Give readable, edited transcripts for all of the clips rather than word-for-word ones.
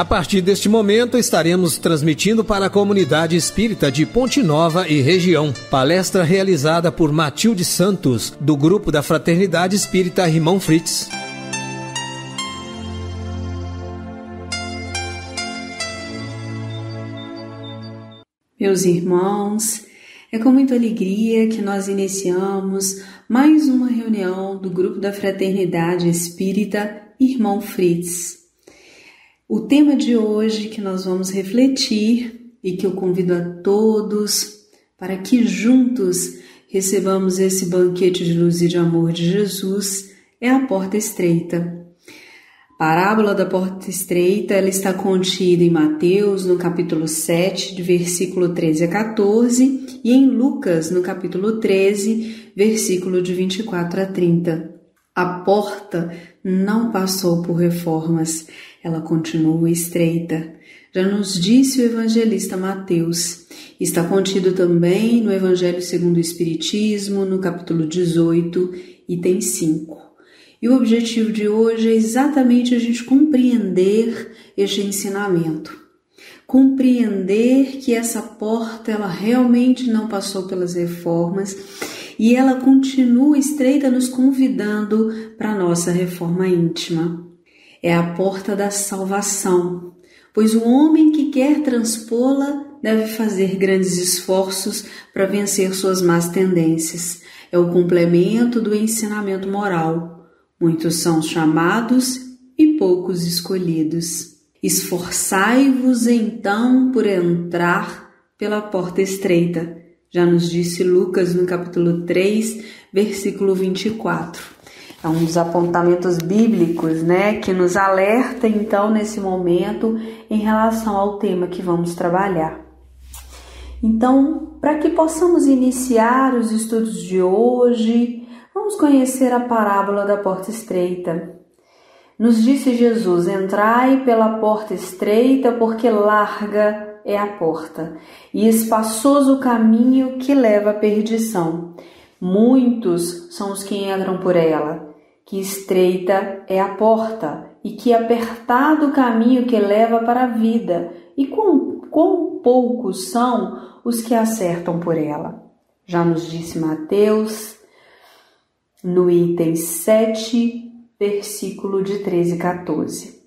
A partir deste momento, estaremos transmitindo para a comunidade espírita de Ponte Nova e região. Palestra realizada por Matilde Santos, do grupo da Fraternidade Espírita Irmão Fritz. Meus irmãos, é com muita alegria que nós iniciamos mais uma reunião do grupo da Fraternidade Espírita Irmão Fritz. O tema de hoje que nós vamos refletir e que eu convido a todos para que juntos recebamos esse banquete de luz e de amor de Jesus é a porta estreita. A parábola da porta estreita, ela está contida em Mateus, no capítulo 7, de versículo 13 a 14, e em Lucas, no capítulo 13, versículo de 24 a 30. A porta não passou por reformas, ela continua estreita. Já nos disse o evangelista Mateus. Está contido também no Evangelho segundo o Espiritismo, no capítulo 18, item 5. E o objetivo de hoje é exatamente a gente compreender este ensinamento. Compreender que essa porta, ela realmente não passou pelas reformas e ela continua estreita, nos convidando para a nossa reforma íntima. É a porta da salvação, pois o homem que quer transpô-la deve fazer grandes esforços para vencer suas más tendências. É o complemento do ensinamento moral. Muitos são chamados e poucos escolhidos. Esforçai-vos então por entrar pela porta estreita. Já nos disse Lucas no capítulo 3, versículo 24. É um dos apontamentos bíblicos, que nos alerta então nesse momento em relação ao tema que vamos trabalhar. Então, para que possamos iniciar os estudos de hoje, vamos conhecer a parábola da porta estreita. Nos disse Jesus: entrai pela porta estreita, porque larga é a porta, e espaçoso o caminho que leva à perdição. Muitos são os que entram por ela, que estreita é a porta, e que apertado o caminho que leva para a vida, e quão poucos são os que acertam por ela. Já nos disse Mateus, no item 7, versículo de 13 e 14.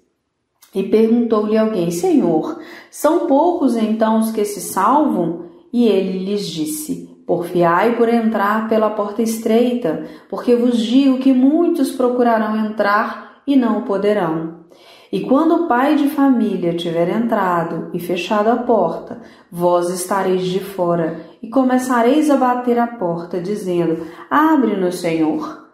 E perguntou-lhe alguém: Senhor, são poucos então os que se salvam? E ele lhes disse: porfiai por entrar pela porta estreita, porque vos digo que muitos procurarão entrar e não poderão. E quando o pai de família tiver entrado e fechado a porta, vós estareis de fora e começareis a bater a porta, dizendo: abre-nos, Senhor.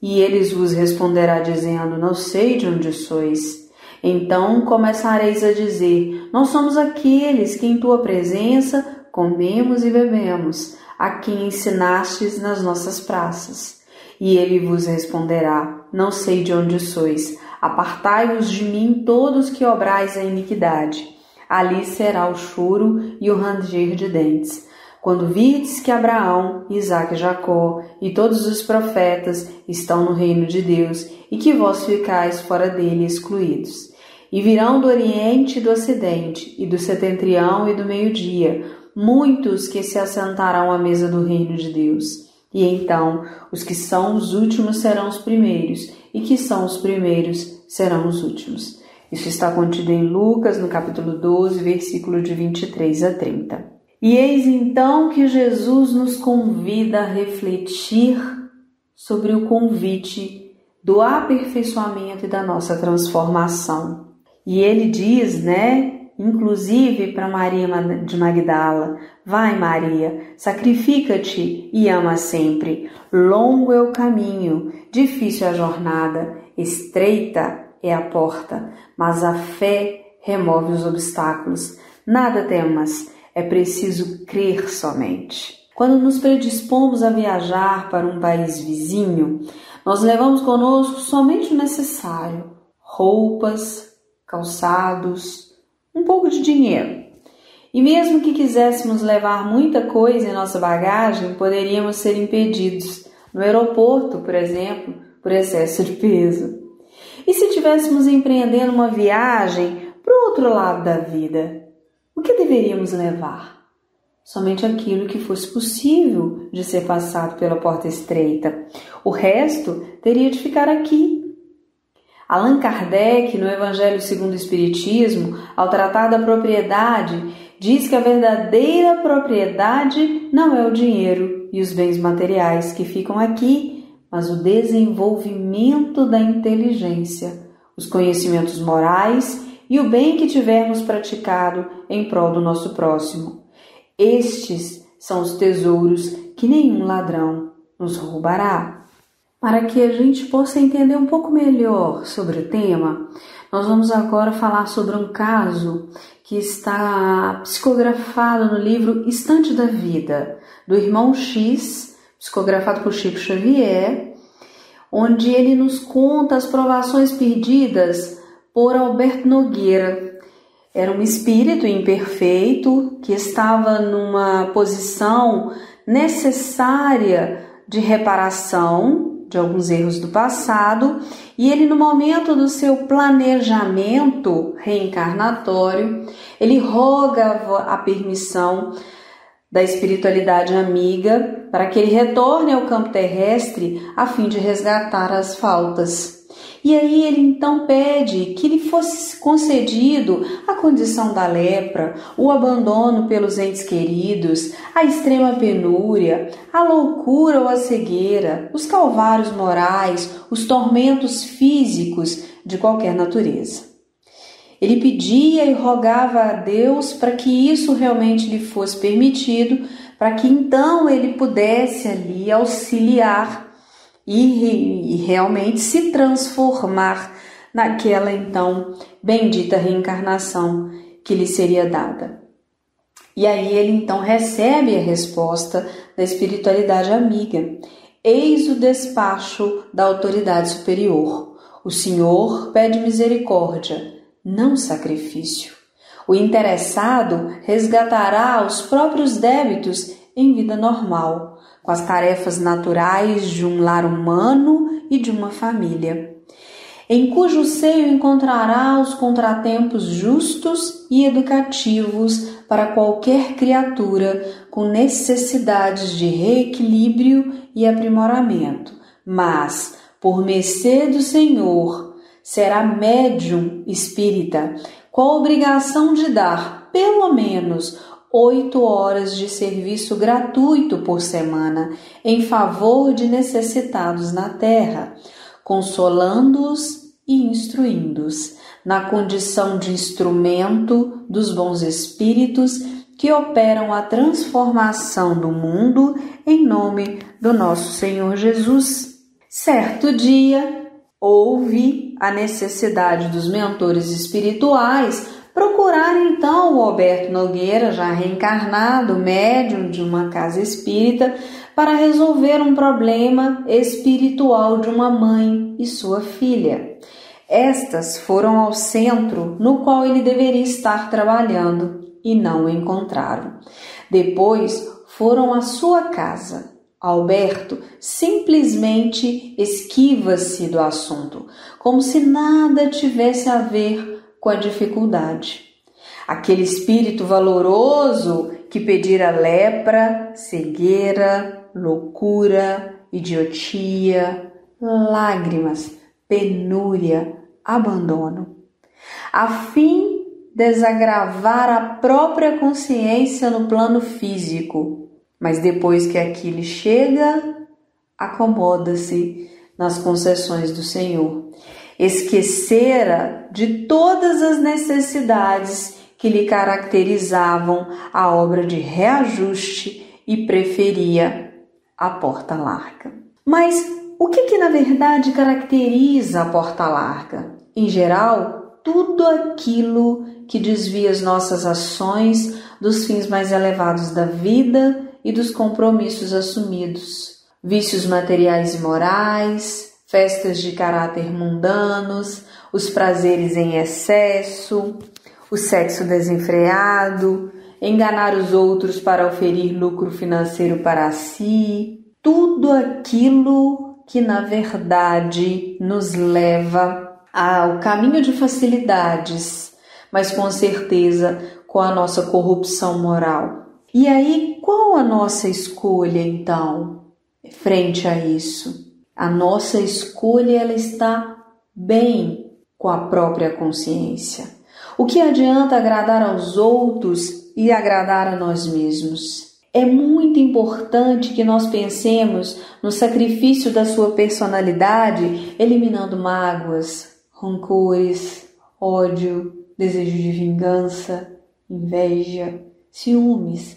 E eles vos responderá dizendo: não sei de onde sois. Então começareis a dizer: nós somos aqueles que em tua presença comemos e bebemos, a quem ensinastes nas nossas praças. E ele vos responderá: não sei de onde sois. Apartai-vos de mim, todos que obrais a iniquidade. Ali será o choro e o ranger de dentes, quando virdes que Abraão, Isaque e Jacó e todos os profetas estão no reino de Deus e que vós ficais fora dele excluídos. E virão do Oriente e do Ocidente, e do Setentrião e do Meio-Dia, muitos que se assentarão à mesa do reino de Deus. E então os que são os últimos serão os primeiros, e que são os primeiros serão os últimos. Isso está contido em Lucas, no capítulo 12, versículo de 23 a 30. E eis então que Jesus nos convida a refletir sobre o convite do aperfeiçoamento e da nossa transformação. E ele diz, inclusive para Maria de Magdala: vai, Maria, sacrifica-te e ama sempre. Longo é o caminho, difícil é a jornada, estreita é a porta, mas a fé remove os obstáculos. Nada temas, é preciso crer somente. Quando nos predispomos a viajar para um país vizinho, nós levamos conosco somente o necessário: roupas, calçados, um pouco de dinheiro. E mesmo que quiséssemos levar muita coisa em nossa bagagem, poderíamos ser impedidos no aeroporto, por exemplo, por excesso de peso. E se estivéssemos empreendendo uma viagem para outro lado da vida, o que deveríamos levar? Somente aquilo que fosse possível de ser passado pela porta estreita. O resto teria de ficar aqui. Allan Kardec, no Evangelho segundo o Espiritismo, ao tratar da propriedade, diz que a verdadeira propriedade não é o dinheiro e os bens materiais que ficam aqui, mas o desenvolvimento da inteligência, os conhecimentos morais e o bem que tivermos praticado em prol do nosso próximo. Estes são os tesouros que nenhum ladrão nos roubará. Para que a gente possa entender um pouco melhor sobre o tema, nós vamos agora falar sobre um caso que está psicografado no livro Estante da Vida, do Irmão X, psicografado por Chico Xavier, onde ele nos conta as provações perdidas por Alberto Nogueira. Era um espírito imperfeito que estava numa posição necessária de reparação de alguns erros do passado, e ele, no momento do seu planejamento reencarnatório, ele roga a permissão da espiritualidade amiga para que ele retorne ao campo terrestre a fim de resgatar as faltas. E aí ele então pede que lhe fosse concedido a condição da lepra, o abandono pelos entes queridos, a extrema penúria, a loucura ou a cegueira, os calvários morais, os tormentos físicos de qualquer natureza. Ele pedia e rogava a Deus para que isso realmente lhe fosse permitido, para que então ele pudesse ali auxiliar e realmente se transformar naquela então bendita reencarnação que lhe seria dada. E aí ele então recebe a resposta da espiritualidade amiga. Eis o despacho da autoridade superior. O Senhor pede misericórdia, não sacrifício. O interessado resgatará os próprios débitos em vida normal, com as tarefas naturais de um lar humano e de uma família, em cujo seio encontrará os contratempos justos e educativos para qualquer criatura com necessidades de reequilíbrio e aprimoramento, mas, por mercê do Senhor, será médium espírita, com a obrigação de dar, pelo menos, 8 horas de serviço gratuito por semana em favor de necessitados na terra, consolando-os e instruindo-os, na condição de instrumento dos bons espíritos que operam a transformação do mundo em nome do nosso Senhor Jesus. Certo dia, houve a necessidade dos mentores espirituais procurar então o Alberto Nogueira, já reencarnado, médium de uma casa espírita, para resolver um problema espiritual de uma mãe e sua filha. Estas foram ao centro no qual ele deveria estar trabalhando e não o encontraram. Depois foram à sua casa. Alberto simplesmente esquiva-se do assunto, como se nada tivesse a ver com a dificuldade. Aquele espírito valoroso que pedira lepra, cegueira, loucura, idiotia, lágrimas, penúria, abandono, a fim de desagravar a própria consciência no plano físico, mas depois que aquilo chega, acomoda-se nas concessões do Senhor. Esquecera de todas as necessidades que lhe caracterizavam a obra de reajuste e preferia a porta larga. Mas o que na verdade caracteriza a porta larga? Em geral, tudo aquilo que desvia as nossas ações dos fins mais elevados da vida e dos compromissos assumidos. Vícios materiais e morais, festas de caráter mundanos, os prazeres em excesso, o sexo desenfreado, enganar os outros para oferir lucro financeiro para si, tudo aquilo que na verdade nos leva ao caminho de facilidades, mas com certeza com a nossa corrupção moral. E aí, qual a nossa escolha então, frente a isso? A nossa escolha, ela está bem com a própria consciência. O que adianta agradar aos outros e agradar a nós mesmos? É muito importante que nós pensemos no sacrifício da sua personalidade, eliminando mágoas, rancores, ódio, desejo de vingança, inveja, ciúmes,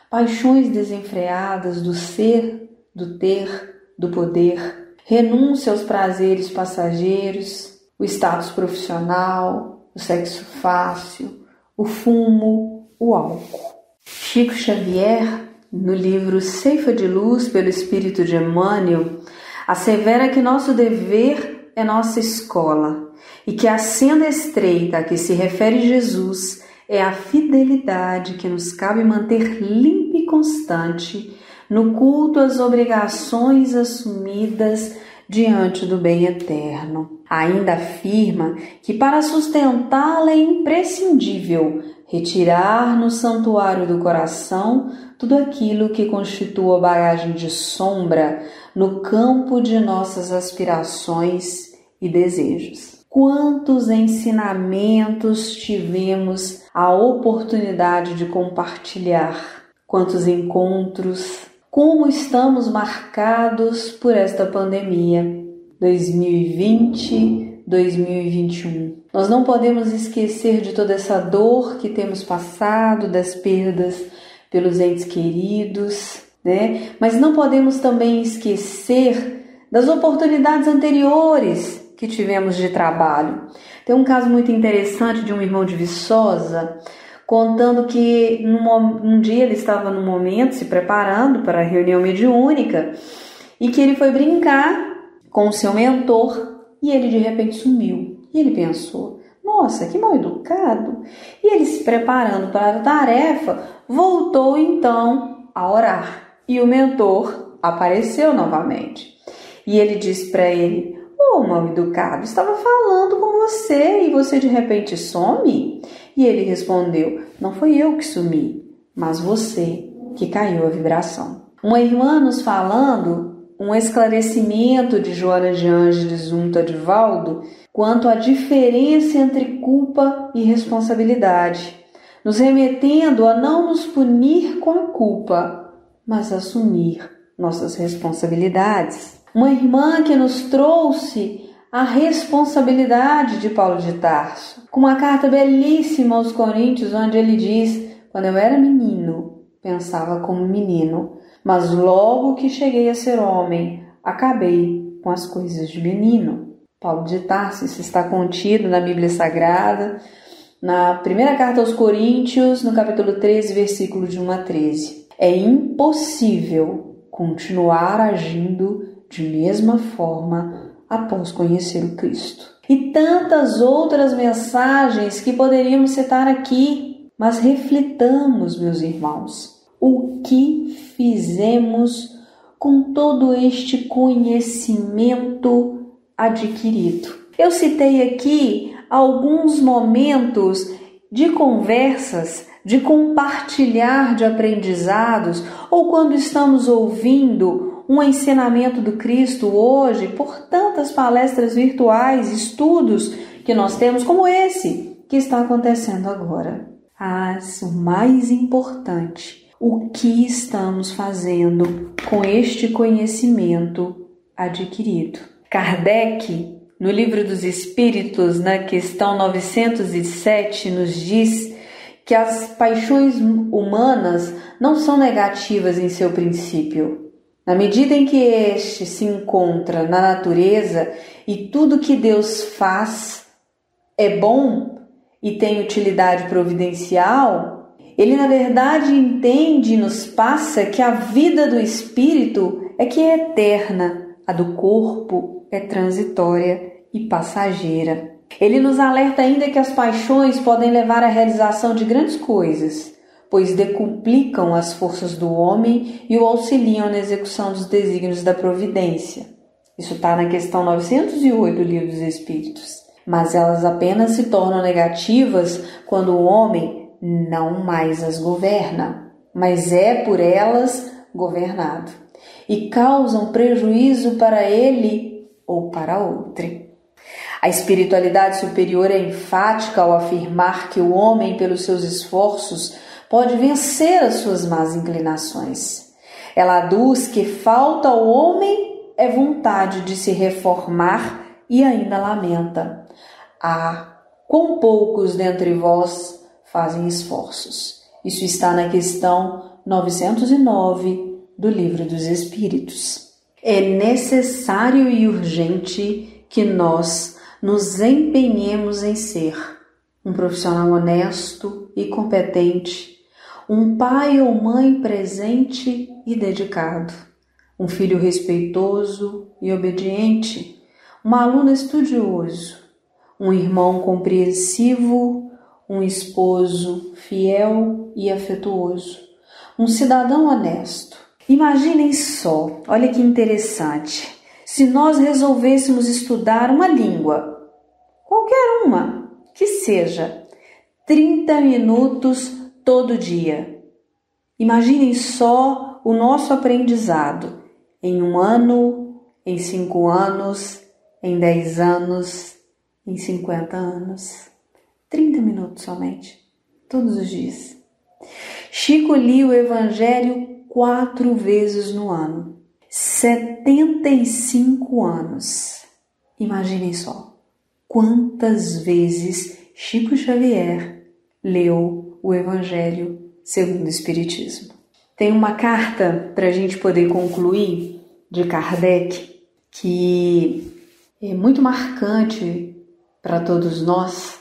paixões desenfreadas do ser, do ter, do poder, renúncia aos prazeres passageiros, o status profissional, o sexo fácil, o fumo, o álcool. Chico Xavier, no livro Ceifa de Luz pelo Espírito de Emmanuel, assevera que nosso dever é nossa escola e que a senda estreita a que se refere Jesus é a fidelidade que nos cabe manter limpa e constante no culto às obrigações assumidas diante do bem eterno. Ainda afirma que para sustentá-la é imprescindível retirar no santuário do coração tudo aquilo que constitua bagagem de sombra no campo de nossas aspirações e desejos. Quantos ensinamentos tivemos a oportunidade de compartilhar, quantos encontros, como estamos marcados por esta pandemia 2020, 2021. Nós não podemos esquecer de toda essa dor que temos passado, das perdas pelos entes queridos, né? Mas não podemos também esquecer das oportunidades anteriores que tivemos de trabalho. Tem um caso muito interessante de um irmão de Viçosa, contando que um dia ele estava num momento se preparando para a reunião mediúnica e que ele foi brincar com o seu mentor e ele de repente sumiu. E ele pensou, nossa, que mal educado. E ele se preparando para a tarefa, voltou então a orar. E o mentor apareceu novamente. E ele disse para ele, mal educado, estava falando com você e você de repente some? E ele respondeu, não foi eu que sumi, mas você que caiu a vibração. Uma irmã nos falando um esclarecimento de Joana de Ângeles Divaldo quanto à diferença entre culpa e responsabilidade, nos remetendo a não nos punir com a culpa, mas assumir nossas responsabilidades. Uma irmã que nos trouxe a responsabilidade de Paulo de Tarso, com uma carta belíssima aos Coríntios, onde ele diz, quando eu era menino, pensava como menino, mas logo que cheguei a ser homem, acabei com as coisas de menino. Paulo de Tarso, isso está contido na Bíblia Sagrada, na primeira carta aos Coríntios, no capítulo 13, versículo de 1 a 13. É impossível continuar agindo de mesma forma após conhecer o Cristo. E tantas outras mensagens que poderíamos citar aqui, mas reflitamos, meus irmãos, o que fizemos com todo este conhecimento adquirido. Eu citei aqui alguns momentos de conversas, de compartilhar de aprendizados, ou quando estamos ouvindo um ensinamento do Cristo hoje, por tantas palestras virtuais, estudos que nós temos, como esse que está acontecendo agora. Mas o mais importante, o que estamos fazendo com este conhecimento adquirido? Kardec, no Livro dos Espíritos, na questão 907, nos diz que as paixões humanas não são negativas em seu princípio. Na medida em que este se encontra na natureza e tudo que Deus faz é bom e tem utilidade providencial, ele na verdade entende e nos passa que a vida do espírito é que é eterna, a do corpo é transitória e passageira. Ele nos alerta ainda que as paixões podem levar à realização de grandes coisas, pois decuplicam as forças do homem e o auxiliam na execução dos desígnios da providência. Isso está na questão 908 do Livro dos Espíritos. mas elas apenas se tornam negativas quando o homem não mais as governa, mas é por elas governado, e causam prejuízo para ele ou para outrem. A espiritualidade superior é enfática ao afirmar que o homem, pelos seus esforços, pode vencer as suas más inclinações. Ela aduz que falta ao homem é vontade de se reformar e ainda lamenta: quão poucos dentre vós fazem esforços. Isso está na questão 909 do Livro dos Espíritos. É necessário e urgente que nós nos empenhemos em ser um profissional honesto e competente, um pai ou mãe presente e dedicado, um filho respeitoso e obediente, um aluno estudioso, um irmão compreensivo, um esposo fiel e afetuoso, um cidadão honesto. Imaginem só, olha que interessante, se nós resolvêssemos estudar uma língua, qualquer uma, que seja, 30 minutos todo dia. Imaginem só o nosso aprendizado em 1 ano, em 5 anos, em 10 anos, em 50 anos. 30 minutos somente, todos os dias. Chico lia o Evangelho 4 vezes no ano. 75 anos. Imaginem só quantas vezes Chico Xavier leu o Evangelho segundo o Espiritismo. Tem uma carta para a gente poder concluir de Kardec que é muito marcante para todos nós,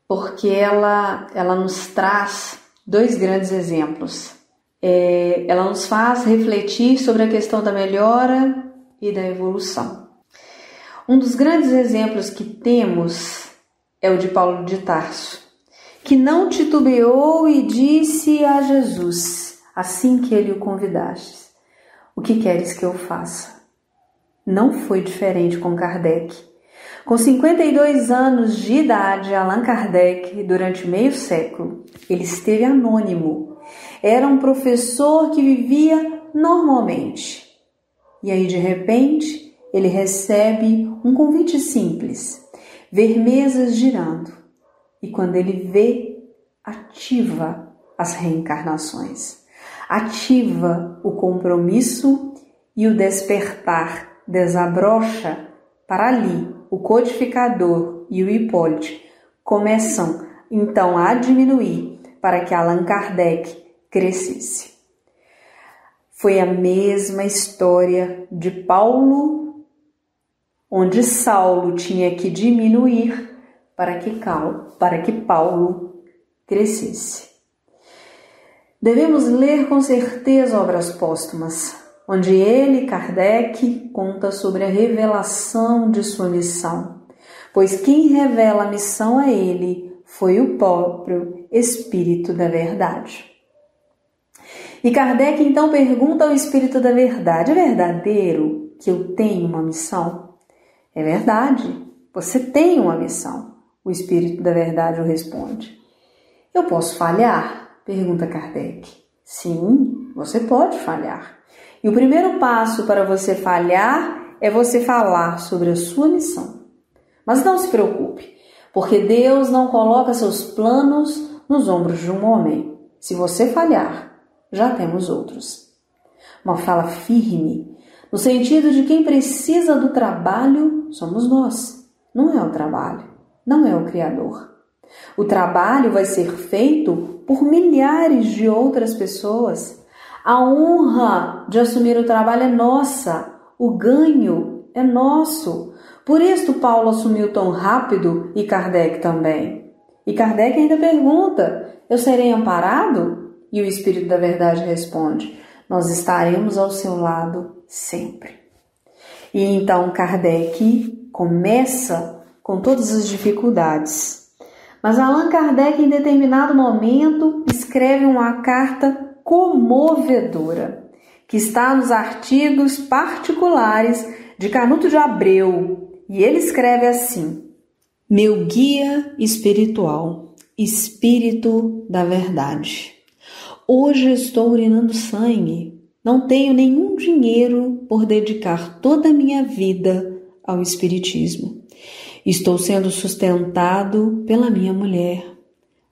porque ela nos traz 2 grandes exemplos. Ela nos faz refletir sobre a questão da melhora e da evolução. Um dos grandes exemplos que temos é o de Paulo de Tarso, que não titubeou e disse a Jesus, assim que ele o convidaste: o que queres que eu faça? Não foi diferente com Kardec. Com 52 anos de idade, Allan Kardec, durante meio século, ele esteve anônimo. Era um professor que vivia normalmente. E aí, de repente, ele recebe um convite simples: ver mesas girando. E quando ele vê, ativa as reencarnações, ativa o compromisso e o despertar, desabrocha para ali. O codificador e o Hipólito começam então a diminuir para que Allan Kardec crescesse. Foi a mesma história de Paulo, onde Saulo tinha que diminuir para que Paulo crescesse. Devemos ler com certeza obras póstumas, onde ele, Kardec, conta sobre a revelação de sua missão, pois quem revela a missão a ele foi o próprio Espírito da Verdade. E Kardec então pergunta ao Espírito da Verdade: é verdadeiro que eu tenho uma missão? É verdade, você tem uma missão. O Espírito da Verdade o responde. Eu posso falhar? Pergunta Kardec. Sim, você pode falhar. E o primeiro passo para você falhar é você falar sobre a sua missão. Mas não se preocupe, porque Deus não coloca seus planos nos ombros de um homem. Se você falhar, já temos outros. Uma fala firme, no sentido de quem precisa do trabalho somos nós. Não é o trabalho, não é o Criador. O trabalho vai ser feito por milhares de outras pessoas. A honra de assumir o trabalho é nossa, o ganho é nosso. Por isso Paulo assumiu tão rápido e Kardec também. E Kardec ainda pergunta: eu serei amparado? E o Espírito da Verdade responde: nós estaremos ao seu lado sempre. E então Kardec começa com todas as dificuldades. Mas Allan Kardec, em determinado momento, escreve uma carta comovedora, que está nos artigos particulares de Canuto de Abreu, e ele escreve assim: Meu guia espiritual, Espírito da Verdade. Hoje estou urinando sangue. Não tenho nenhum dinheiro por dedicar toda a minha vida ao Espiritismo. Estou sendo sustentado pela minha mulher.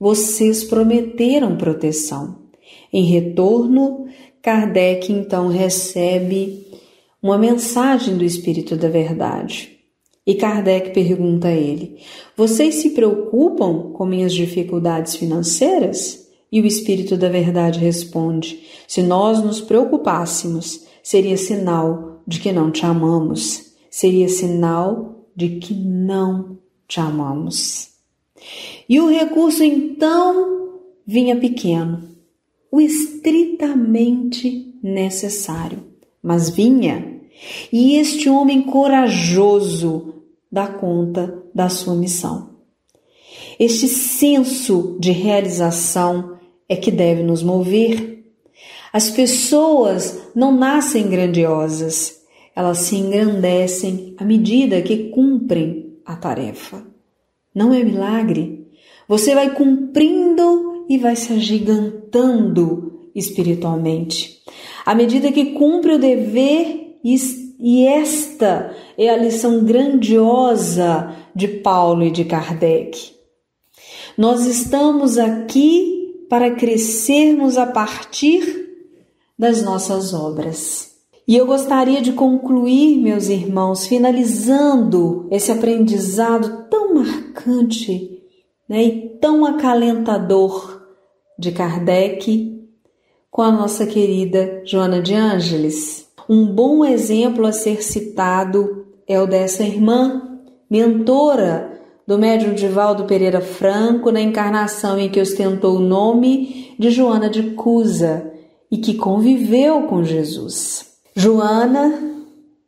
Vocês prometeram proteção. Em retorno, Kardec então recebe uma mensagem do Espírito da Verdade. E Kardec pergunta a ele: vocês se preocupam com minhas dificuldades financeiras? E o Espírito da Verdade responde: se nós nos preocupássemos, seria sinal de que não te amamos. Seria sinal de que não te amamos. E o recurso então vinha pequeno, o estritamente necessário, mas vinha. E este homem corajoso dá conta da sua missão. Este senso de realização é que deve nos mover. As pessoas não nascem grandiosas, elas se engrandecem à medida que cumprem a tarefa. Não é milagre. Você vai cumprindo e vai se agigantando espiritualmente. À medida que cumpre o dever, e esta é a lição grandiosa de Paulo e de Kardec. Nós estamos aqui para crescermos a partir das nossas obras. E eu gostaria de concluir, meus irmãos, finalizando esse aprendizado tão marcante, e tão acalentador de Kardec com a nossa querida Joana de Ângeles. Um bom exemplo a ser citado é o dessa irmã, mentora do médium Divaldo Pereira Franco, na encarnação em que ostentou o nome de Joana de Cusa e que conviveu com Jesus. Joana,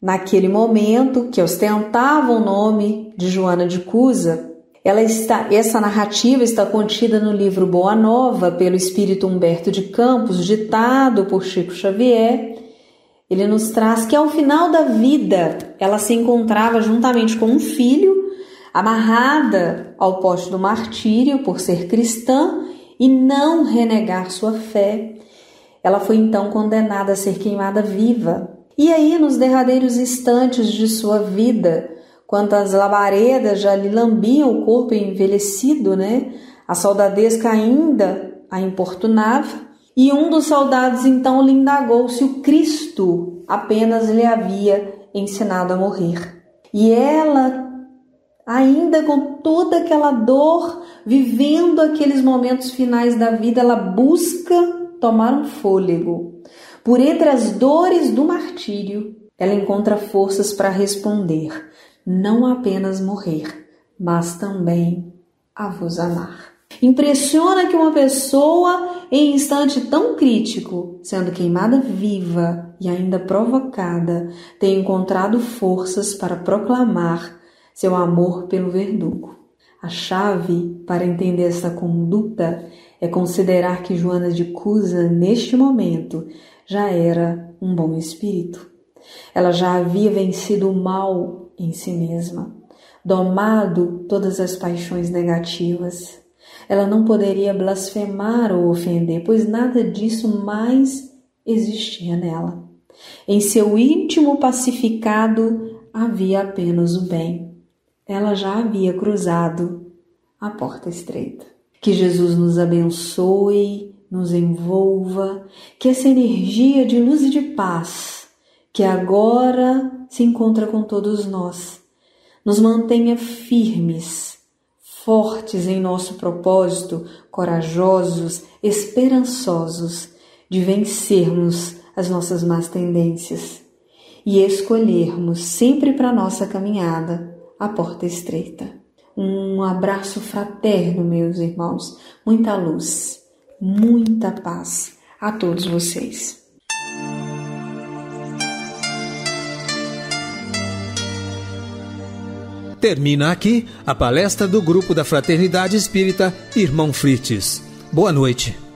naquele momento que ostentava o nome de Joana de Cusa, essa narrativa está contida no livro Boa Nova, pelo espírito Humberto de Campos, ditado por Chico Xavier. Ele nos traz que ao final da vida ela se encontrava juntamente com um filho, amarrada ao poste do martírio por ser cristã e não renegar sua fé. Ela foi então condenada a ser queimada viva. E aí, nos derradeiros instantes de sua vida, quando as labaredas já lhe lambiam o corpo envelhecido, a soldadesca ainda a importunava, e um dos soldados então lhe indagou se o Cristo apenas lhe havia ensinado a morrer. E ela, ainda com toda aquela dor, vivendo aqueles momentos finais da vida, ela busca tomar um fôlego. Por entre as dores do martírio, ela encontra forças para responder: não apenas morrer, mas também a vos amar. Impressiona que uma pessoa, em instante tão crítico, sendo queimada viva e ainda provocada, tenha encontrado forças para proclamar seu amor pelo verdugo. A chave para entender essa conduta é considerar que Joana de Cusa, neste momento, já era um bom espírito. Ela já havia vencido o mal em si mesma, domado todas as paixões negativas. Ela não poderia blasfemar ou ofender, pois nada disso mais existia nela. Em seu íntimo pacificado havia apenas o bem. Ela já havia cruzado a porta estreita. Que Jesus nos abençoe, nos envolva, que essa energia de luz e de paz, que agora se encontra com todos nós, nos mantenha firmes, fortes em nosso propósito, corajosos, esperançosos de vencermos as nossas más tendências e escolhermos sempre para a nossa caminhada a porta estreita. Um abraço fraterno, meus irmãos, muita luz, muita paz a todos vocês. Termina aqui a palestra do Grupo da Fraternidade Espírita Irmão Frites. Boa noite.